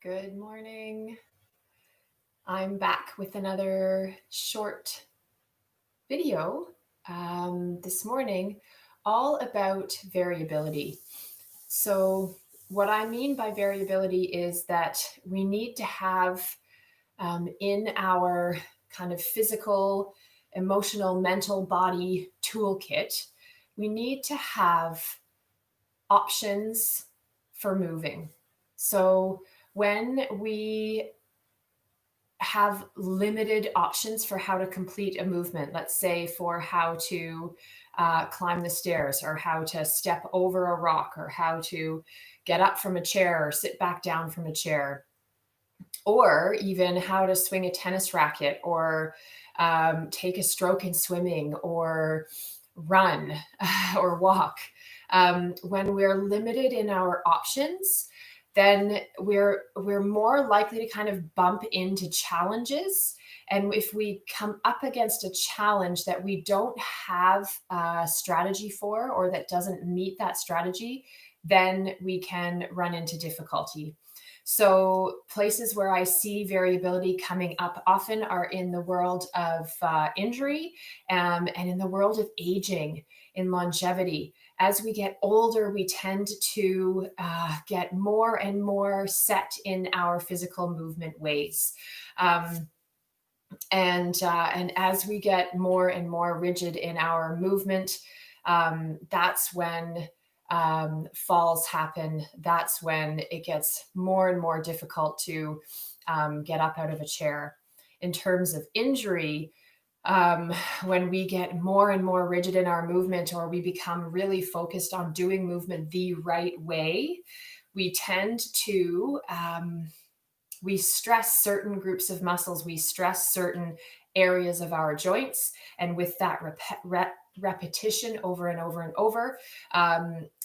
Good morning. I'm back with another short video this morning, all about variability. So what I mean by variability is that we need to have in our kind of physical, emotional, mental body toolkit, we need to have options for moving. So when we have limited options for how to complete a movement, let's say for how to climb the stairs, or how to step over a rock, or how to get up from a chair or sit back down from a chair, or even how to swing a tennis racket, or take a stroke in swimming, or run or walk. When we're limited in our options, then we're more likely to kind of bump into challenges. And if we come up against a challenge that we don't have a strategy for, or that doesn't meet that strategy, then we can run into difficulty. So places where I see variability coming up often are in the world of injury, and in the world of aging, in longevity. As we get older, we tend to get more and more set in our physical movement ways. And as we get more and more rigid in our movement, that's when falls happen. That's when it gets more and more difficult to get up out of a chair. In terms of injury, when we get more and more rigid in our movement, or we become really focused on doing movement the right way, we tend to we stress certain groups of muscles, we stress certain areas of our joints, and with that repetition over and over and over,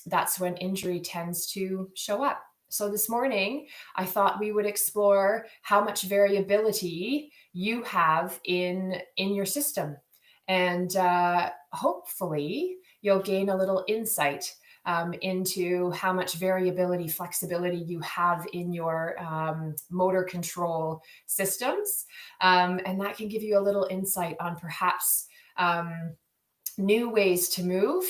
that's when injury tends to show up. So this morning, I thought we would explore how much variability you have in your system. And hopefully you'll gain a little insight into how much variability, flexibility you have in your motor control systems. And that can give you a little insight on perhaps new ways to move.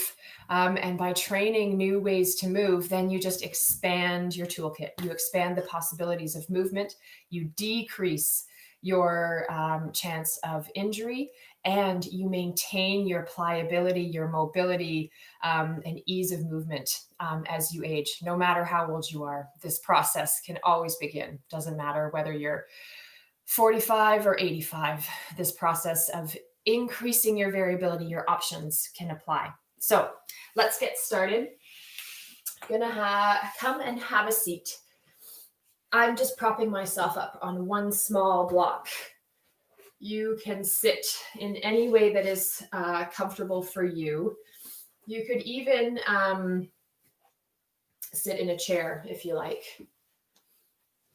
And by training new ways to move, then you just expand your toolkit. You expand the possibilities of movement. You decrease your chance of injury, and you maintain your pliability, your mobility, and ease of movement as you age. No matter how old you are, this process can always begin. Doesn't matter whether you're 45 or 85. This process of increasing your variability, your options can apply. So let's get started. I'm gonna come and have a seat. I'm just propping myself up on one small block. You can sit in any way that is comfortable for you. You could even sit in a chair if you like.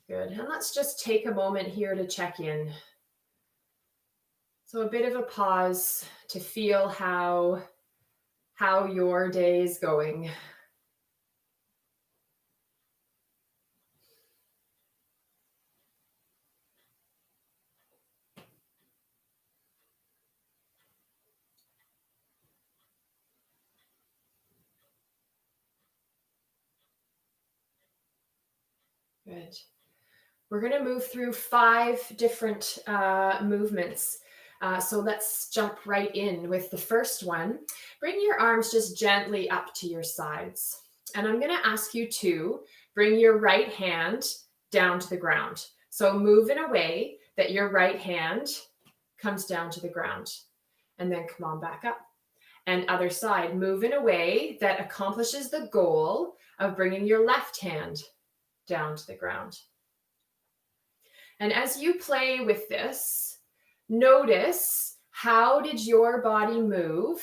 Good. And let's just take a moment here to check in. So a bit of a pause to feel how your day is going. Good. We're going to move through 5 different movements. So let's jump right in with the first one. Bring your arms just gently up to your sides. And I'm going to ask you to bring your right hand down to the ground. So move in a way that your right hand comes down to the ground. And then come on back up. And other side, move in a way that accomplishes the goal of bringing your left hand down to the ground. And as you play with this, notice, how did your body move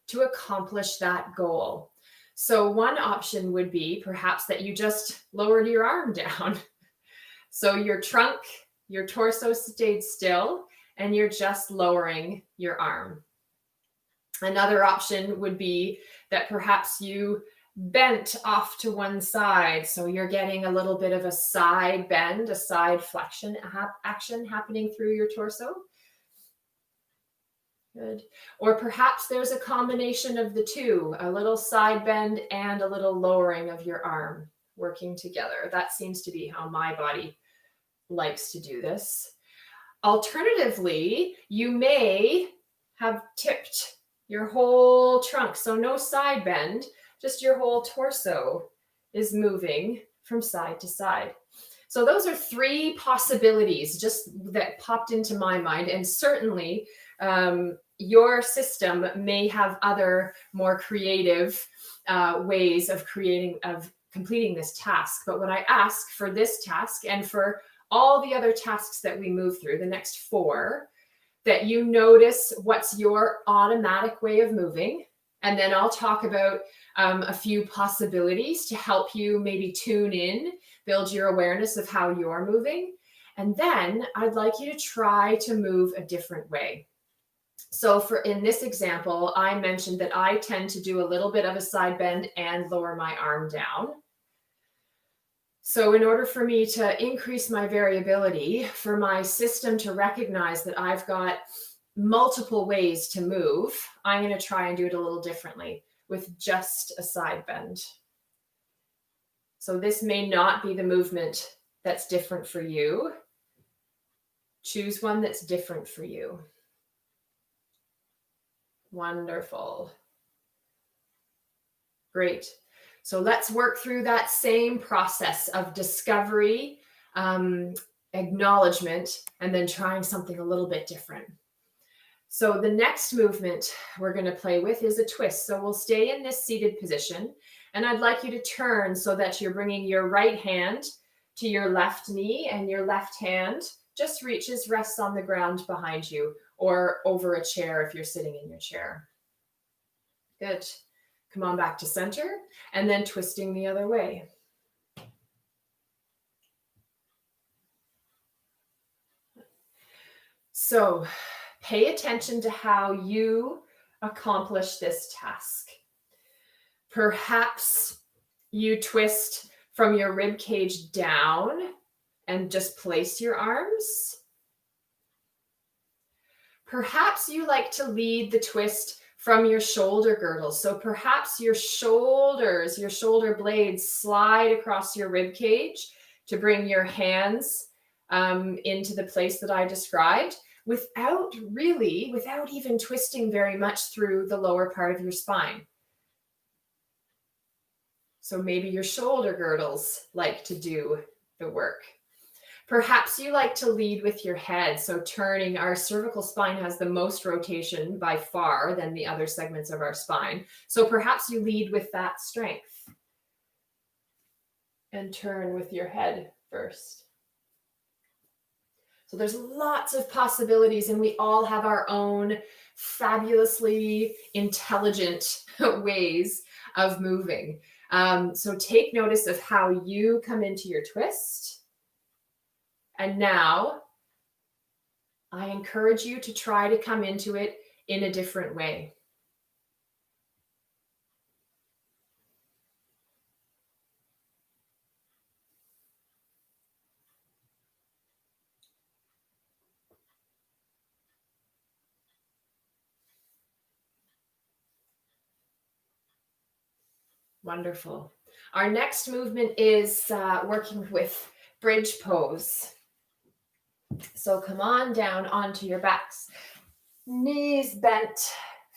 to accomplish that goal? So one option would be perhaps that you just lowered your arm down. So your trunk, your torso stayed still, and you're just lowering your arm. Another option would be that perhaps you bent off to one side. So you're getting a little bit of a side bend, a side flexion action happening through your torso. Good. Or perhaps there's a combination of the two, a little side bend and a little lowering of your arm working together. That seems to be how my body likes to do this. Alternatively, you may have tipped your whole trunk. So no side bend, just your whole torso is moving from side to side. So those are three possibilities just that popped into my mind. And certainly your system may have other more creative ways of completing this task. But when I ask for this task and for all the other tasks that we move through, the next 4, that you notice what's your automatic way of moving. And then I'll talk about a few possibilities to help you maybe tune in, build your awareness of how you're moving. And then I'd like you to try to move a different way. So in this example, I mentioned that I tend to do a little bit of a side bend and lower my arm down. So in order for me to increase my variability, for my system to recognize that I've got multiple ways to move, I'm going to try and do it a little differently with just a side bend. So this may not be the movement that's different for you. Choose one that's different for you. Wonderful. Great. So let's work through that same process of discovery, acknowledgement, and then trying something a little bit different. So the next movement we're going to play with is a twist. So we'll stay in this seated position, and I'd like you to turn so that you're bringing your right hand to your left knee, and your left hand just rests on the ground behind you or over a chair if you're sitting in your chair. Good. Come on back to center, and then twisting the other way. So pay attention to how you accomplish this task. Perhaps you twist from your rib cage down and just place your arms. Perhaps you like to lead the twist from your shoulder girdles. So perhaps your shoulders, your shoulder blades slide across your rib cage to bring your hands into the place that I described without even twisting very much through the lower part of your spine. So maybe your shoulder girdles like to do the work. Perhaps you like to lead with your head. So turning, our cervical spine has the most rotation by far than the other segments of our spine. So perhaps you lead with that strength and turn with your head first. So there's lots of possibilities, and we all have our own fabulously intelligent ways of moving. So take notice of how you come into your twist. And now I encourage you to try to come into it in a different way. Wonderful. Our next movement is working with bridge pose. So come on down onto your backs. Knees bent,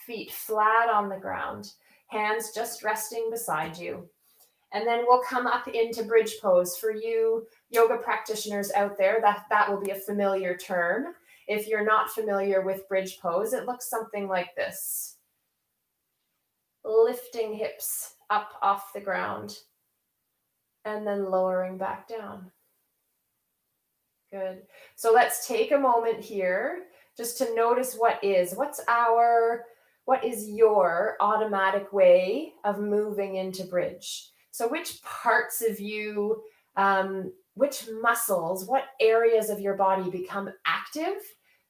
feet flat on the ground, hands just resting beside you. And then we'll come up into bridge pose. For you yoga practitioners out there, that will be a familiar term. If you're not familiar with bridge pose, it looks something like this. Lifting hips up off the ground and then lowering back down. Good. So let's take a moment here just to notice what is your automatic way of moving into bridge. So which parts of you, which muscles, what areas of your body become active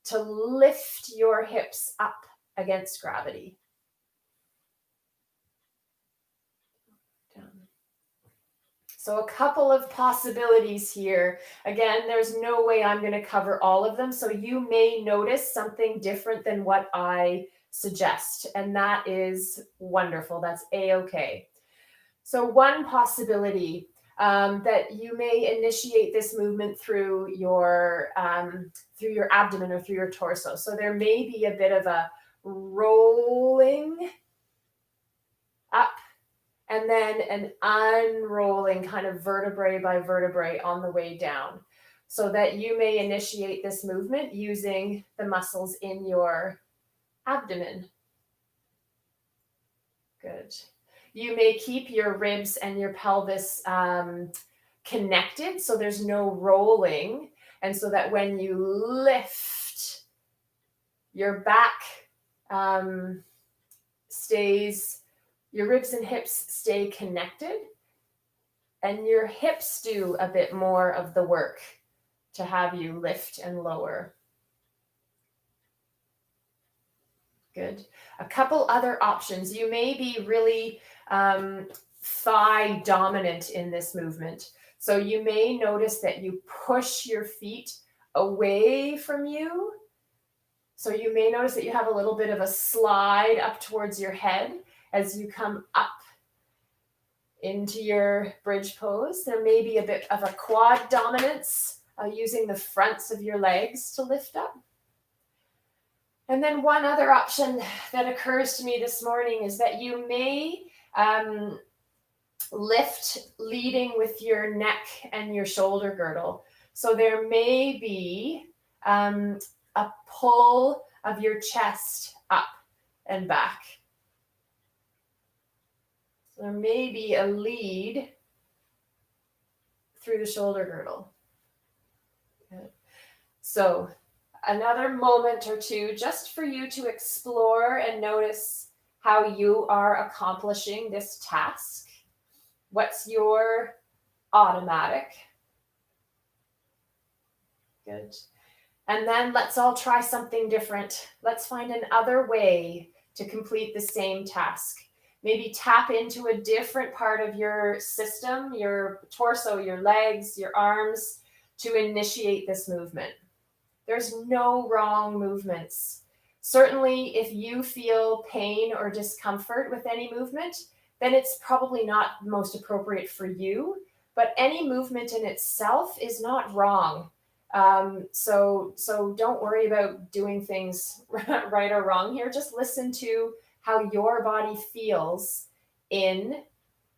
to lift your hips up against gravity? So a couple of possibilities here. Again, there's no way I'm going to cover all of them. So you may notice something different than what I suggest. And that is wonderful. That's A-okay. So one possibility that you may initiate this movement through your abdomen or through your torso. So there may be a bit of a rolling up and then an unrolling kind of vertebrae by vertebrae on the way down, so that you may initiate this movement using the muscles in your abdomen. Good. You may keep your ribs and your pelvis connected, so there's no rolling, and so that when you lift, your back stays, your ribs and hips stay connected, and your hips do a bit more of the work to have you lift and lower. Good. A couple other options. You may be really thigh dominant in this movement. So you may notice that you push your feet away from you. So you may notice that you have a little bit of a slide up towards your head as you come up into your bridge pose. There may be a bit of a quad dominance using the fronts of your legs to lift up. And then one other option that occurs to me this morning is that you may lift leading with your neck and your shoulder girdle. So there may be a pull of your chest up and back. So there may be a lead through the shoulder girdle. Okay. So another moment or two just for you to explore and notice how you are accomplishing this task. What's your automatic? Good. And then let's all try something different. Let's find another way to complete the same task. Maybe tap into a different part of your system, your torso, your legs, your arms, to initiate this movement. There's no wrong movements. Certainly, if you feel pain or discomfort with any movement, then it's probably not most appropriate for you. But any movement in itself is not wrong. So don't worry about doing things right or wrong here. Just listen to how your body feels in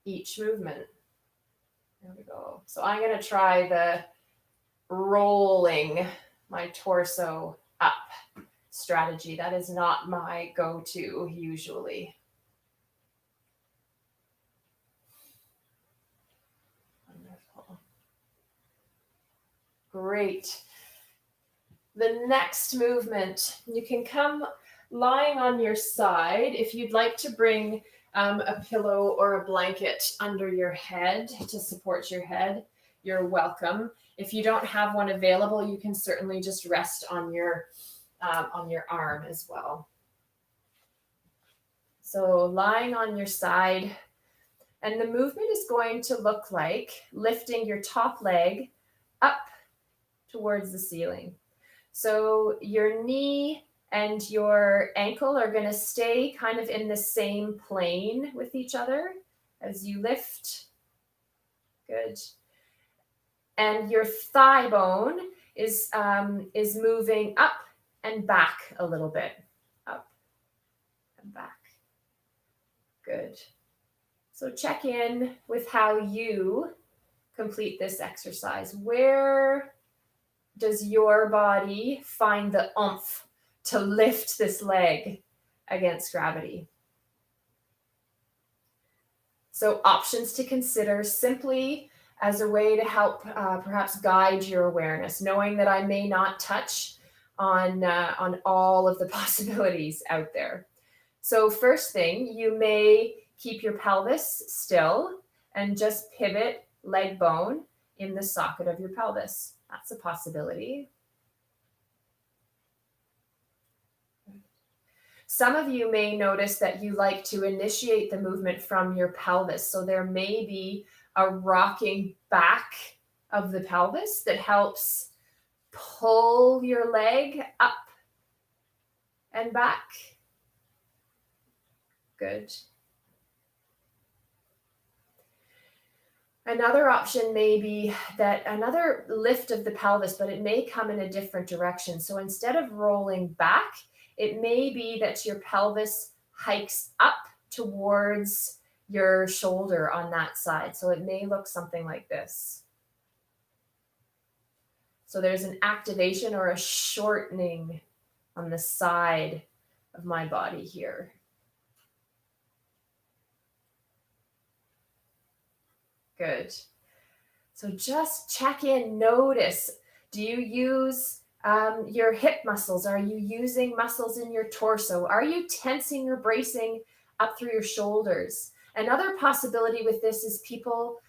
each movement. There we go. So I'm going to try the rolling my torso up strategy. That is not my go-to usually. Wonderful. Great. The next movement, you can come lying on your side. If you'd like to bring a pillow or a blanket under your head to support your head, you're welcome. If you don't have one available, you can certainly just rest on your arm as well. So lying on your side, and the movement is going to look like lifting your top leg up towards the ceiling. So your knee and your ankle are going to stay kind of in the same plane with each other as you lift. Good. And your thigh bone is moving up and back a little bit. Up and back. Good. So check in with how you complete this exercise. Where does your body find the oomph to lift this leg against gravity? So options to consider simply as a way to help perhaps guide your awareness, knowing that I may not touch on all of the possibilities out there. So first thing, you may keep your pelvis still and just pivot leg bone in the socket of your pelvis. That's a possibility. Some of you may notice that you like to initiate the movement from your pelvis. So there may be a rocking back of the pelvis that helps pull your leg up and back. Good. Another option may be that another lift of the pelvis, but it may come in a different direction. So instead of rolling back, it may be that your pelvis hikes up towards your shoulder on that side. So it may look something like this. So there's an activation or a shortening on the side of my body here. Good. So just check in, notice. Do you use your hip muscles? Are you using muscles in your torso? Are you tensing or bracing up through your shoulders? Another possibility with this is people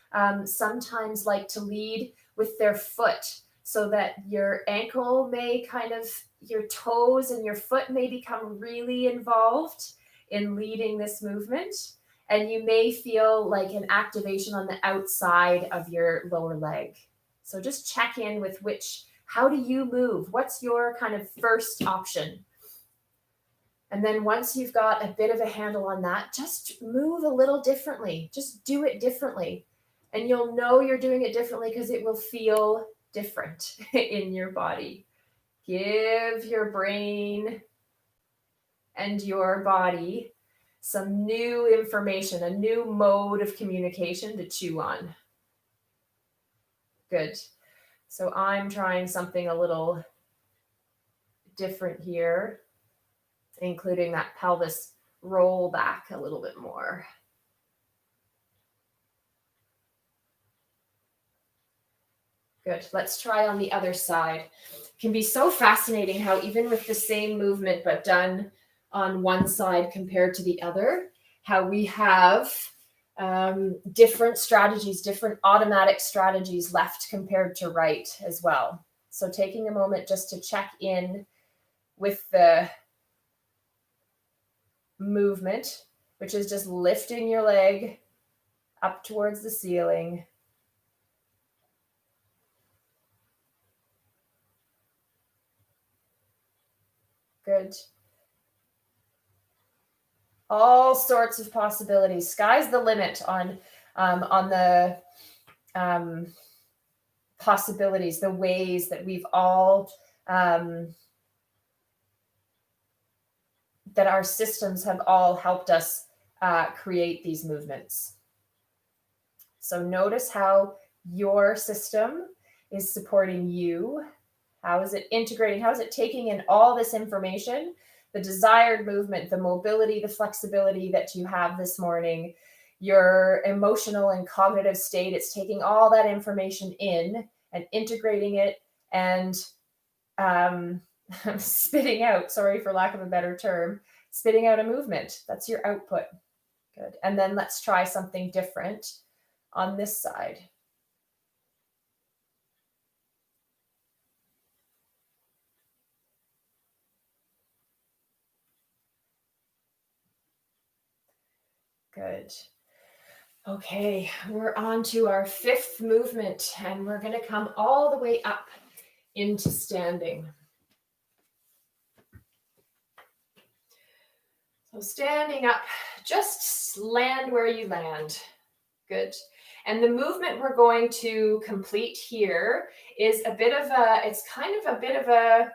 sometimes like to lead with their foot, so that your ankle may your toes and your foot may become really involved in leading this movement. And you may feel like an activation on the outside of your lower leg. So just check in with how do you move? What's your kind of first option? And then once you've got a bit of a handle on that, just move a little differently. Just do it differently. And you'll know you're doing it differently because it will feel different in your body. Give your brain and your body some new information, a new mode of communication to chew on. Good. So I'm trying something a little different here, including that pelvis roll back a little bit more. Good. Let's try on the other side. It can be so fascinating how even with the same movement, but done on one side compared to the other, how we have different strategies, different automatic strategies left compared to right as well. So taking a moment just to check in with the movement, which is just lifting your leg up towards the ceiling. Good. All sorts of possibilities. Sky's the limit on the possibilities, the ways that we've all that our systems have all helped us create these movements. So notice how your system is supporting you. How is it integrating? How is it taking in all this information? The desired movement, the mobility, the flexibility that you have this morning, your emotional and cognitive state. It's taking all that information in and integrating it and spitting out, sorry for lack of a better term, spitting out a movement. That's your output. Good. And then let's try something different on this side. Good. Okay, we're on to our fifth movement, and we're going to come all the way up into standing. So standing up, just land where you land. Good. And the movement we're going to complete here is it's kind of a bit of a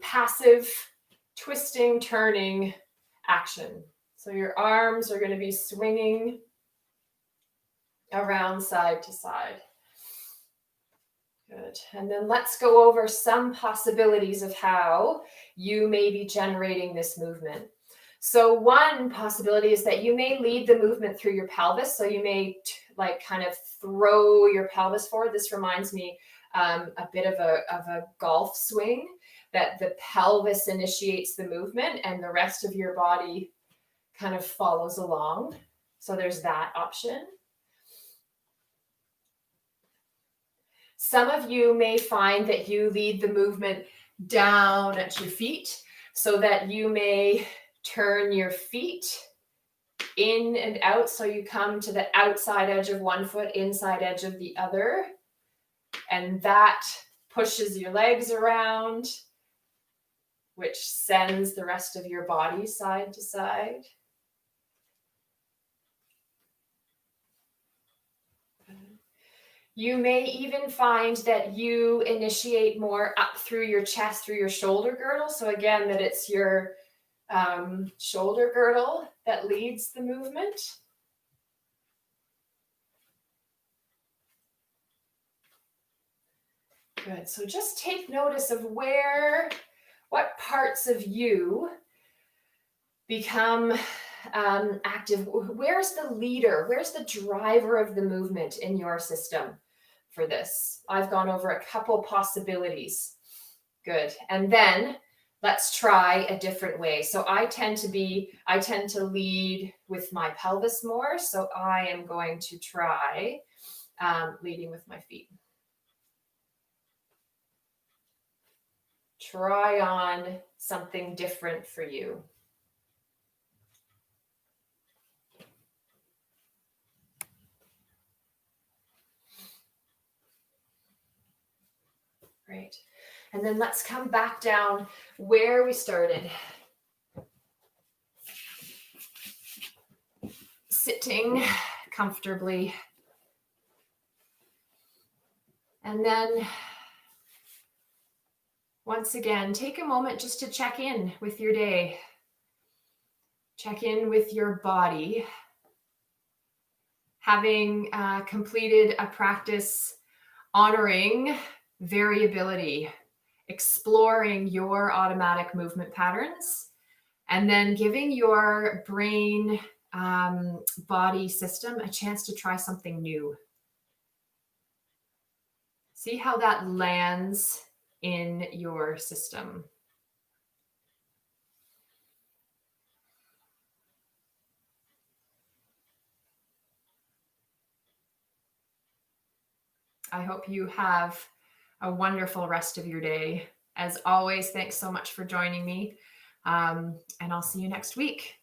passive twisting, turning action. So your arms are going to be swinging around side to side. Good. And then let's go over some possibilities of how you may be generating this movement. So one possibility is that you may lead the movement through your pelvis. So you may kind of throw your pelvis forward. This reminds me a bit of a golf swing, that the pelvis initiates the movement and the rest of your body kind of follows along. So there's that option. Some of you may find that you lead the movement down at your feet, so that you may turn your feet in and out. So you come to the outside edge of one foot, inside edge of the other. And that pushes your legs around, which sends the rest of your body side to side. You may even find that you initiate more up through your chest, through your shoulder girdle. So again, that it's your shoulder girdle that leads the movement. Good. So just take notice of what parts of you become active. Where's the leader? Where's the driver of the movement in your system for this? I've gone over a couple possibilities. Good. And then let's try a different way. So I tend to lead with my pelvis more. So I am going to try leading with my feet. Try on something different for you. Great. And then let's come back down where we started. Sitting comfortably. And then once again, take a moment just to check in with your day. Check in with your body. Having completed a practice honoring variability, exploring your automatic movement patterns, and then giving your brain body system a chance to try something new. See how that lands in your system. I hope you have a wonderful rest of your day. As always, thanks so much for joining me. And I'll see you next week.